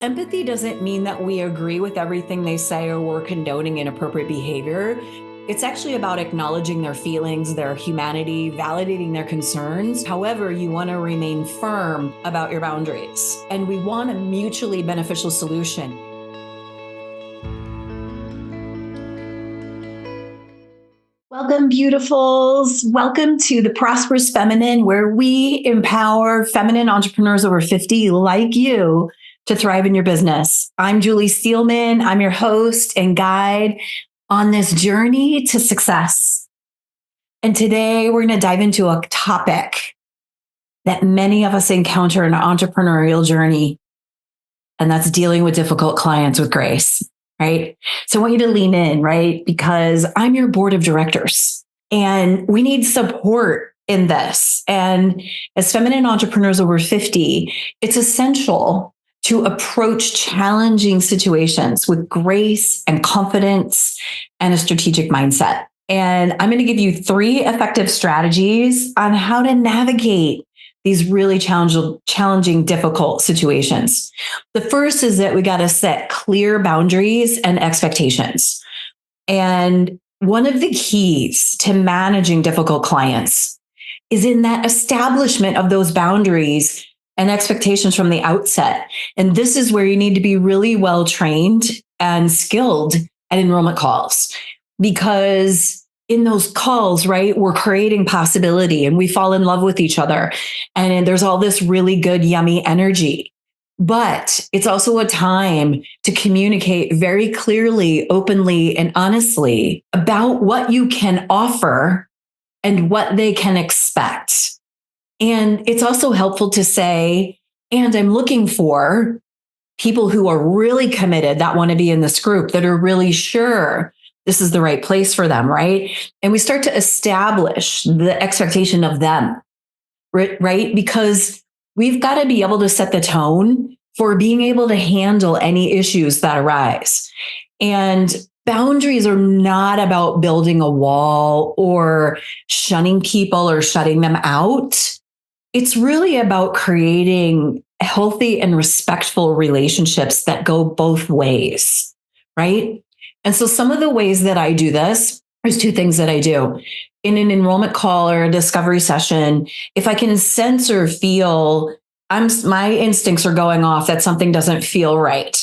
Empathy doesn't mean that we agree with everything they say or we're condoning inappropriate behavior. It's actually about acknowledging their feelings, their humanity, validating their concerns. However, you want to remain firm about your boundaries, and we want a mutually beneficial solution. Welcome, beautifuls. Welcome to the Prosperous Feminine, where we empower feminine entrepreneurs over 50 like you to thrive in your business. I'm Julie Steelman. I'm your host and guide on this journey to success. And today we're going to dive into a topic that many of us encounter in our entrepreneurial journey, and that's dealing with difficult clients with grace, right? So I want you to lean in, right? Because I'm your board of directors and we need support in this. And as feminine entrepreneurs over 50, it's essential to approach challenging situations with grace and confidence and a strategic mindset. And I'm going to give you 3 effective strategies on how to navigate these really challenging, difficult situations. The first is that we got to set clear boundaries and expectations. And one of the keys to managing difficult clients is in that establishment of those boundaries and expectations from the outset. And this is where you need to be really well trained and skilled at enrollment calls, because in those calls, right, we're creating possibility and we fall in love with each other. And there's all this really good, yummy energy. But it's also a time to communicate very clearly, openly, and honestly about what you can offer and what they can expect. And it's also helpful to say, and I'm looking for people who are really committed, that want to be in this group, that are really sure this is the right place for them, right? And we start to establish the expectation of them, right? Because we've got to be able to set the tone for being able to handle any issues that arise. And boundaries are not about building a wall or shunning people or shutting them out. It's really about creating healthy and respectful relationships that go both ways, right? And so some of the ways that I do this, there's 2 things that I do. In an enrollment call or a discovery session, if I can sense or feel my instincts are going off that something doesn't feel right.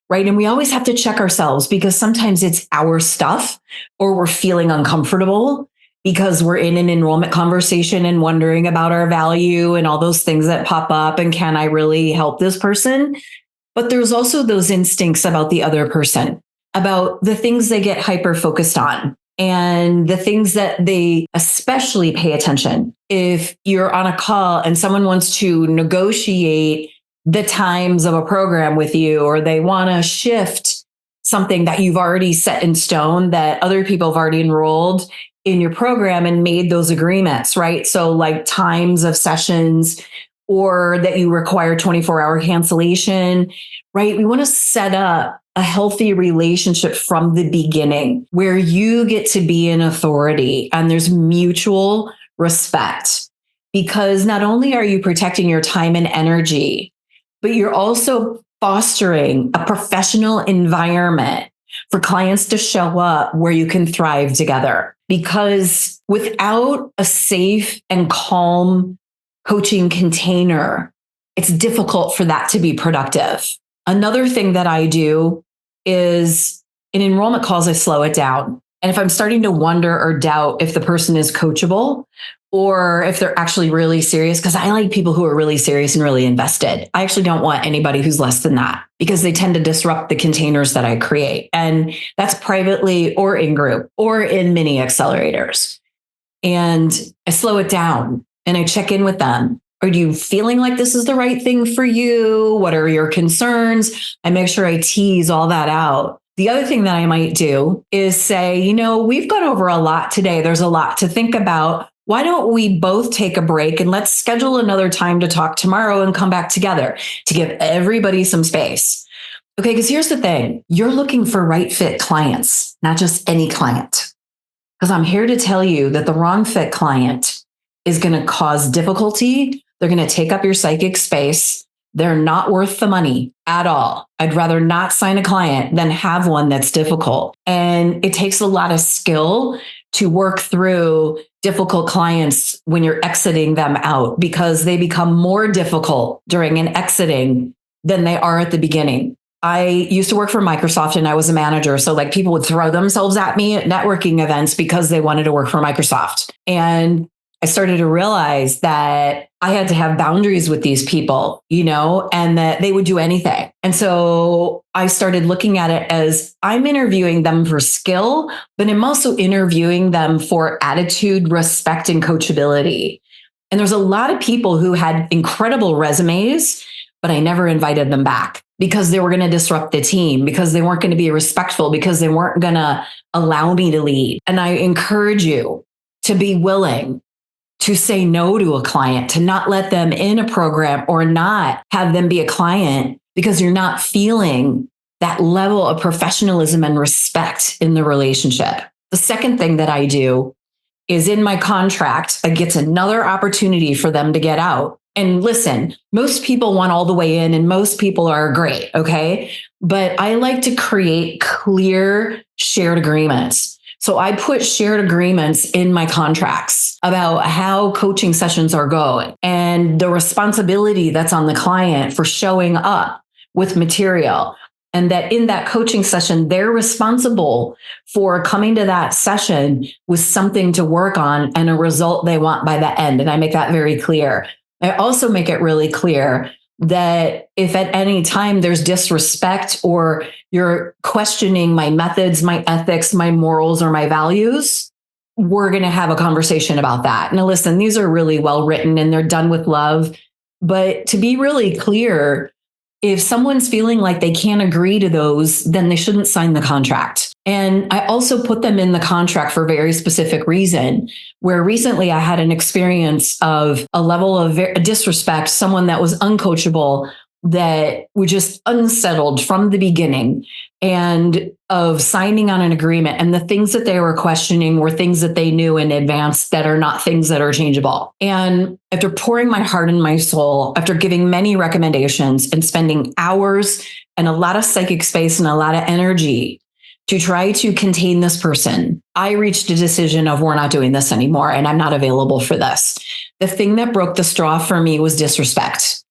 Right. And we always have to check ourselves, because sometimes it's our stuff or we're feeling uncomfortable because we're in an enrollment conversation and wondering about our value and all those things that pop up. And can I really help this person? But there's also those instincts about the other person, about the things they get hyper focused on and the things that they especially pay attention. If you're on a call and someone wants to negotiate the times of a program with you, or they want to shift something that you've already set in stone that other people have already enrolled in your program and made those agreements, right? So like times of sessions, or that you require 24-hour cancellation, right? We want to set up a healthy relationship from the beginning where you get to be in authority and there's mutual respect, because not only are you protecting your time and energy, but you're also fostering a professional environment for clients to show up where you can thrive together. Because without a safe and calm coaching container, it's difficult for that to be productive. Another thing that I do is in enrollment calls, I slow it down. And if I'm starting to wonder or doubt if the person is coachable or if they're actually really serious, because I like people who are really serious and really invested. I actually don't want anybody who's less than that, because they tend to disrupt the containers that I create. And that's privately or in group or in mini accelerators. And I slow it down and I check in with them. Are you feeling like this is the right thing for you? What are your concerns? I make sure I tease all that out. The other thing that I might do is say, we've gone over a lot today. There's a lot to think about. Why don't we both take a break and let's schedule another time to talk tomorrow and come back together to give everybody some space? Okay, because here's the thing. You're looking for right fit clients, not just any client. Because I'm here to tell you that the wrong fit client is going to cause difficulty. They're going to take up your psychic space. They're not worth the money at all. I'd rather not sign a client than have one that's difficult. And it takes a lot of skill to work through difficult clients when you're exiting them out, because they become more difficult during an exiting than they are at the beginning. I used to work for Microsoft and I was a manager. So like people would throw themselves at me at networking events because they wanted to work for Microsoft. And I started to realize that I had to have boundaries with these people, and that they would do anything. And so I started looking at it as I'm interviewing them for skill, but I'm also interviewing them for attitude, respect, and coachability. And there's a lot of people who had incredible resumes, but I never invited them back because they were going to disrupt the team, because they weren't going to be respectful, because they weren't going to allow me to lead. And I encourage you to be willing to say no to a client, to not let them in a program or not have them be a client because you're not feeling that level of professionalism and respect in the relationship. The second thing that I do is in my contract, I get another opportunity for them to get out. And listen, most people want all the way in and most people are great, okay? But I like to create clear shared agreements. So I put shared agreements in my contracts about how coaching sessions are going and the responsibility that's on the client for showing up with material. And that in that coaching session, they're responsible for coming to that session with something to work on and a result they want by the end. And I make that very clear. I also make it really clear that if at any time there's disrespect or you're questioning my methods, my ethics, my morals, or my values, we're going to have a conversation about that. Now, listen, these are really well written and they're done with love. But to be really clear, if someone's feeling like they can't agree to those, then they shouldn't sign the contract. And I also put them in the contract for a very specific reason, where recently I had an experience of a level of disrespect, someone that was uncoachable, that were just unsettled from the beginning, and of signing on an agreement. And the things that they were questioning were things that they knew in advance that are not things that are changeable. And after pouring my heart and my soul, after giving many recommendations and spending hours and a lot of psychic space and a lot of energy to try to contain this person, I reached a decision of we're not doing this anymore and I'm not available for this. The thing that broke the straw for me was disrespect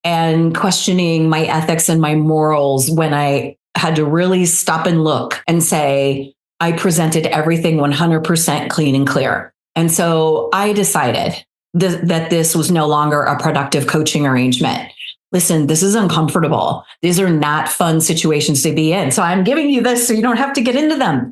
and questioning my ethics and my morals when I had to really stop and look and say, I presented everything 100% clean and clear. And so I decided that this was no longer a productive coaching arrangement. Listen, this is uncomfortable. These are not fun situations to be in. So I'm giving you this so you don't have to get into them.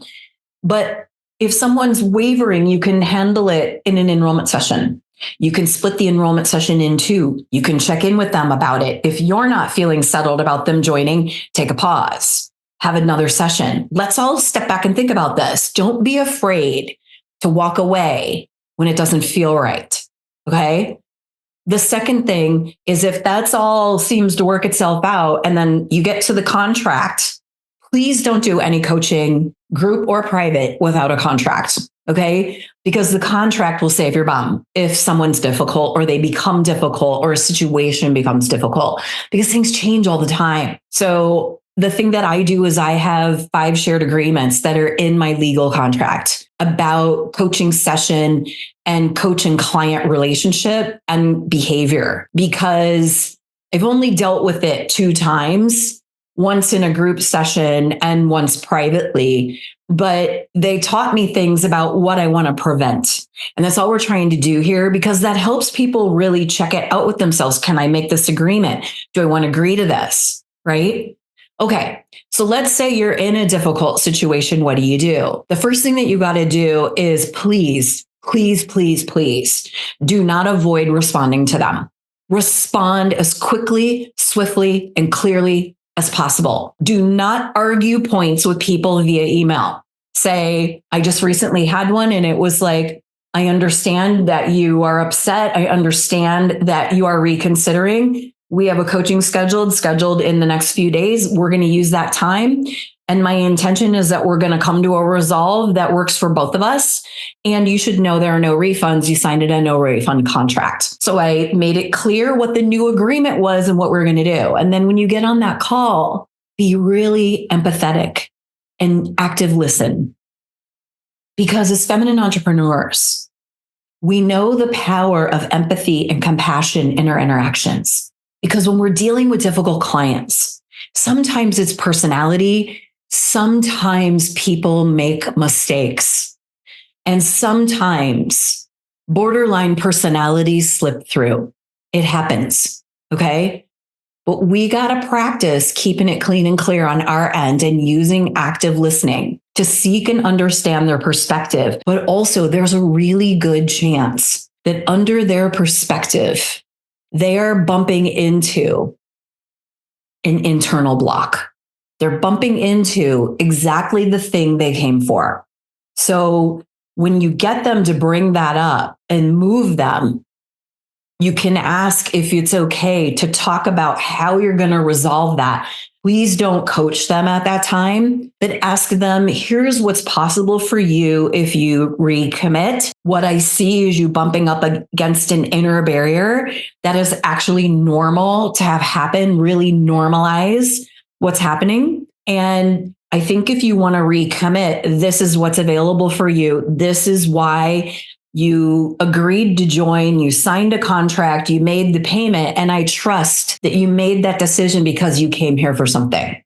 But if someone's wavering, you can handle it in an enrollment session. You can split the enrollment session in two. You can check in with them about it. If you're not feeling settled about them joining, take a pause, have another session. Let's all step back and think about this. Don't be afraid to walk away when it doesn't feel right. Okay. The second thing is if that's all seems to work itself out and then you get to the contract, please don't do any coaching, group or private, without a contract. Okay. Because the contract will save your bum if someone's difficult or they become difficult or a situation becomes difficult, because things change all the time. So the thing that I do is I have 5 shared agreements that are in my legal contract about coaching session and coach and client relationship and behavior, because I've only dealt with it 2 times, once in a group session and once privately. But they taught me things about what I want to prevent. And that's all we're trying to do here, because that helps people really check it out with themselves. Can I make this agreement? Do I want to agree to this? Right? Okay. So let's say you're in a difficult situation. What do you do? The first thing that you got to do is please do not avoid responding to them. Respond as quickly, swiftly, and clearly as possible. Do not argue points with people via email. Say, I just recently had one and it was like, I understand that you are upset. I understand that you are reconsidering. We have a coaching scheduled in the next few days. We're going to use that time And my intention is that we're going to come to a resolve that works for both of us. And you should know there are no refunds. You signed a no refund contract. So I made it clear what the new agreement was and what we're going to do. And then when you get on that call, be really empathetic and active listen. Because as feminine entrepreneurs, we know the power of empathy and compassion in our interactions. Because when we're dealing with difficult clients, sometimes it's personality, sometimes people make mistakes, and sometimes borderline personalities slip through. It happens, okay? But we got to practice keeping it clean and clear on our end and using active listening to seek and understand their perspective. But also, there's a really good chance that under their perspective, they are bumping into an internal block. They're bumping into exactly the thing they came for. So when you get them to bring that up and move them, you can ask if it's okay to talk about how you're going to resolve that. Please don't coach them at that time, but ask them, here's what's possible for you if you recommit. What I see is you bumping up against an inner barrier that is actually normal to have happen, really normalize what's happening. And I think if you want to recommit, this is what's available for you. This is why you agreed to join, you signed a contract, you made the payment, and I trust that you made that decision because you came here for something,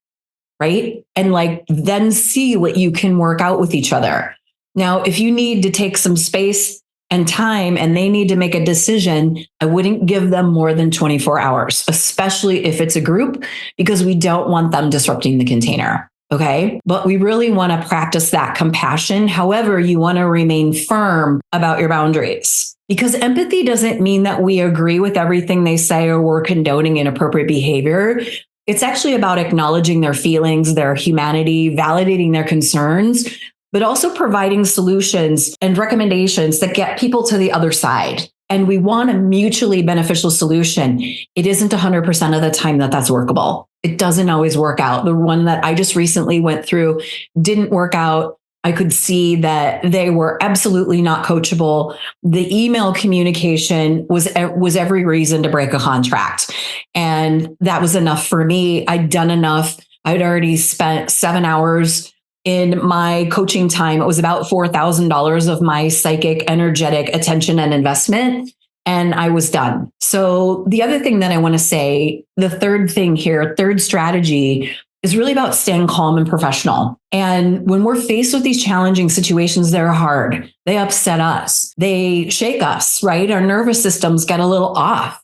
right? And then see what you can work out with each other. Now, if you need to take some space and time and they need to make a decision, I wouldn't give them more than 24 hours, especially if it's a group, because we don't want them disrupting the container. Okay. But we really want to practice that compassion. However, you want to remain firm about your boundaries, because empathy doesn't mean that we agree with everything they say or we're condoning inappropriate behavior. It's actually about acknowledging their feelings, their humanity, validating their concerns, but also providing solutions and recommendations that get people to the other side. And we want a mutually beneficial solution. It isn't 100% of the time that that's workable. It doesn't always work out. The one that I just recently went through didn't work out. I could see that they were absolutely not coachable. The email communication was every reason to break a contract. And that was enough for me. I'd done enough. I'd already spent 7 hours in my coaching time. It was about $4,000 of my psychic, energetic attention and investment. And I was done. So the other thing that I want to say, the third thing here, third strategy, is really about staying calm and professional. And when we're faced with these challenging situations, they're hard. They upset us. They shake us, right? Our nervous systems get a little off.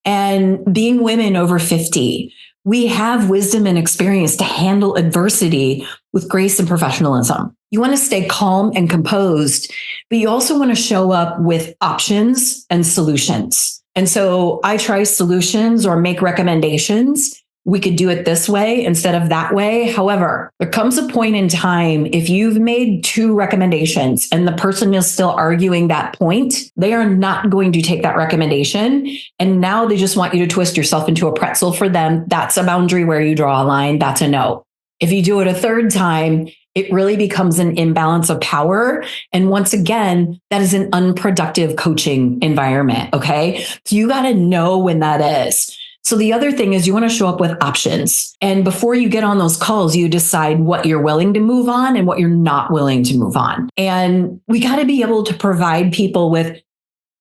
And being women over 50, we have wisdom and experience to handle adversity with grace and professionalism. You want to stay calm and composed, but you also want to show up with options and solutions. And so I try solutions or make recommendations. We could do it this way instead of that way. However, there comes a point in time, if you've made 2 recommendations and the person is still arguing that point, they are not going to take that recommendation. And now they just want you to twist yourself into a pretzel for them. That's a boundary where you draw a line. That's a no. If you do it a third time, it really becomes an imbalance of power. And once again, that is an unproductive coaching environment. Okay. So you got to know when that is. So the other thing is you want to show up with options. And before you get on those calls, you decide what you're willing to move on and what you're not willing to move on. And we got to be able to provide people with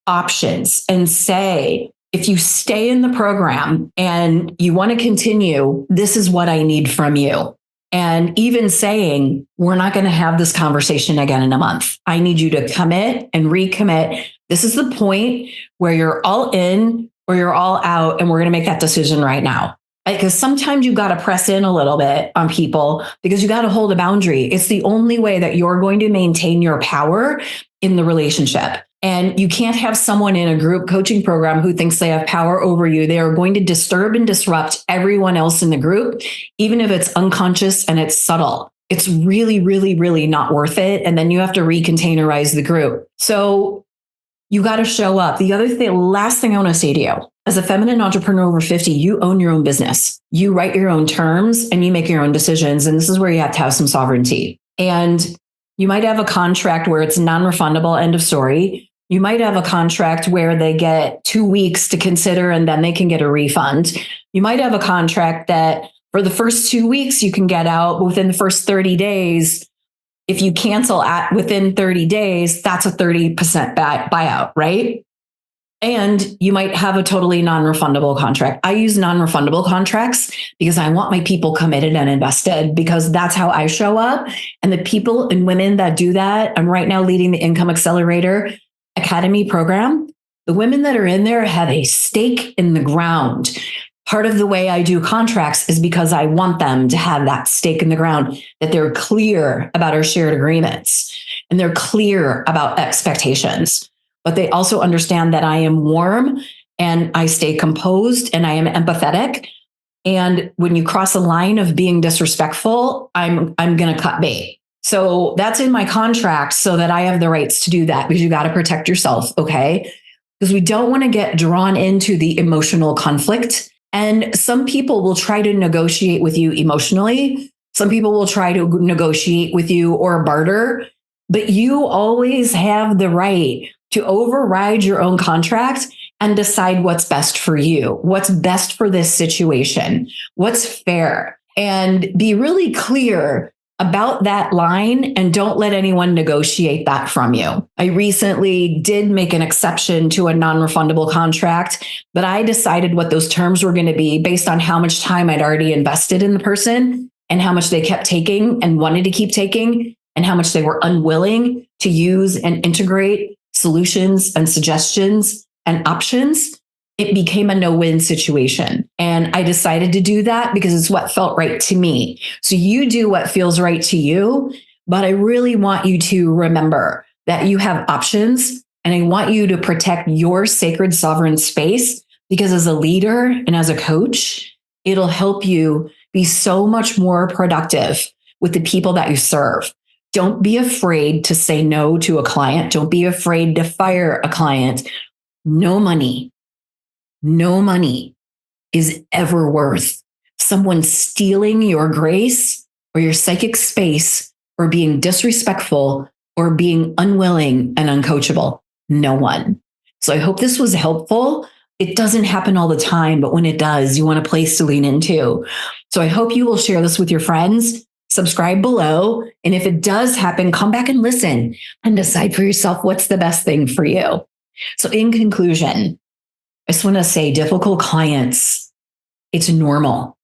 options and say, if you stay in the program and you want to continue, this is what I need from you. And even saying, we're not going to have this conversation again in a month. I need you to commit and recommit. This is the point where you're all in or you're all out, and we're going to make that decision right now. Because sometimes you got to press in a little bit on people because you got to hold a boundary. It's the only way that you're going to maintain your power in the relationship. And you can't have someone in a group coaching program who thinks they have power over you. They are going to disturb and disrupt everyone else in the group, even if it's unconscious and it's subtle. It's really, really, really not worth it. And then you have to recontainerize the group. So you got to show up. The other thing, last thing I want to say to you, as a feminine entrepreneur over 50, you own your own business. You write your own terms and you make your own decisions. And this is where you have to have some sovereignty. And you might have a contract where it's non-refundable, end of story. You might have a contract where they get 2 weeks to consider and then they can get a refund. You might have a contract that for the first 2 weeks, you can get out, but within the first 30 days, if you cancel within 30 days, that's a 30% buyout, right? And you might have a totally non-refundable contract. I use non-refundable contracts because I want my people committed and invested, because that's how I show up. And the people and women that do that, I'm right now leading the Income Accelerator Academy program. The women that are in there have a stake in the ground. Part of the way I do contracts is because I want them to have that stake in the ground, that they're clear about our shared agreements and they're clear about expectations. But they also understand that I am warm and I stay composed and I am empathetic. And when you cross a line of being disrespectful, I'm going to cut bait. So that's in my contract so that I have the rights to do that, because you got to protect yourself, okay? Because we don't want to get drawn into the emotional conflict. And some people will try to negotiate with you emotionally. Some people will try to negotiate with you or barter, but you always have the right to override your own contract and decide what's best for you, what's best for this situation, what's fair, and be really clear about that line and don't let anyone negotiate that from you. I recently did make an exception to a non-refundable contract, but I decided what those terms were going to be based on how much time I'd already invested in the person and how much they kept taking and wanted to keep taking and how much they were unwilling to use and integrate solutions and suggestions and options. It became a no-win situation. And I decided to do that because it's what felt right to me. So you do what feels right to you, but I really want you to remember that you have options, and I want you to protect your sacred sovereign space, because as a leader and as a coach, it'll help you be so much more productive with the people that you serve. Don't be afraid to say no to a client. Don't be afraid to fire a client. No money is ever worth someone stealing your grace or your psychic space, or being disrespectful or being unwilling and uncoachable. No one. So I hope this was helpful. It doesn't happen all the time, but when it does, you want a place to lean into. So I hope you will share this with your friends. Subscribe below. And if it does happen, come back and listen and decide for yourself what's the best thing for you. So in conclusion, I just want to say, difficult clients, it's normal.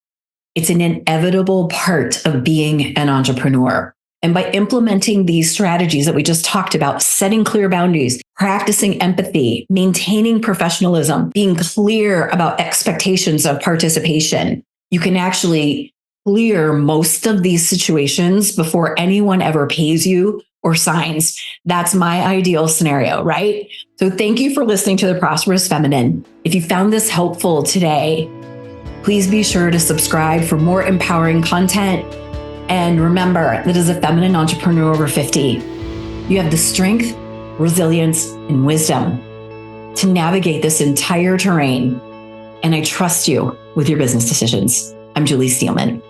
It's an inevitable part of being an entrepreneur. And by implementing these strategies that we just talked about, setting clear boundaries, practicing empathy, maintaining professionalism, being clear about expectations of participation, you can actually clear most of these situations before anyone ever pays you or signs. That's my ideal scenario, right? So thank you for listening to The Prosperous Feminine. If you found this helpful today, please be sure to subscribe for more empowering content. And remember that as a feminine entrepreneur over 50, you have the strength, resilience, and wisdom to navigate this entire terrain. And I trust you with your business decisions. I'm Julie Steelman.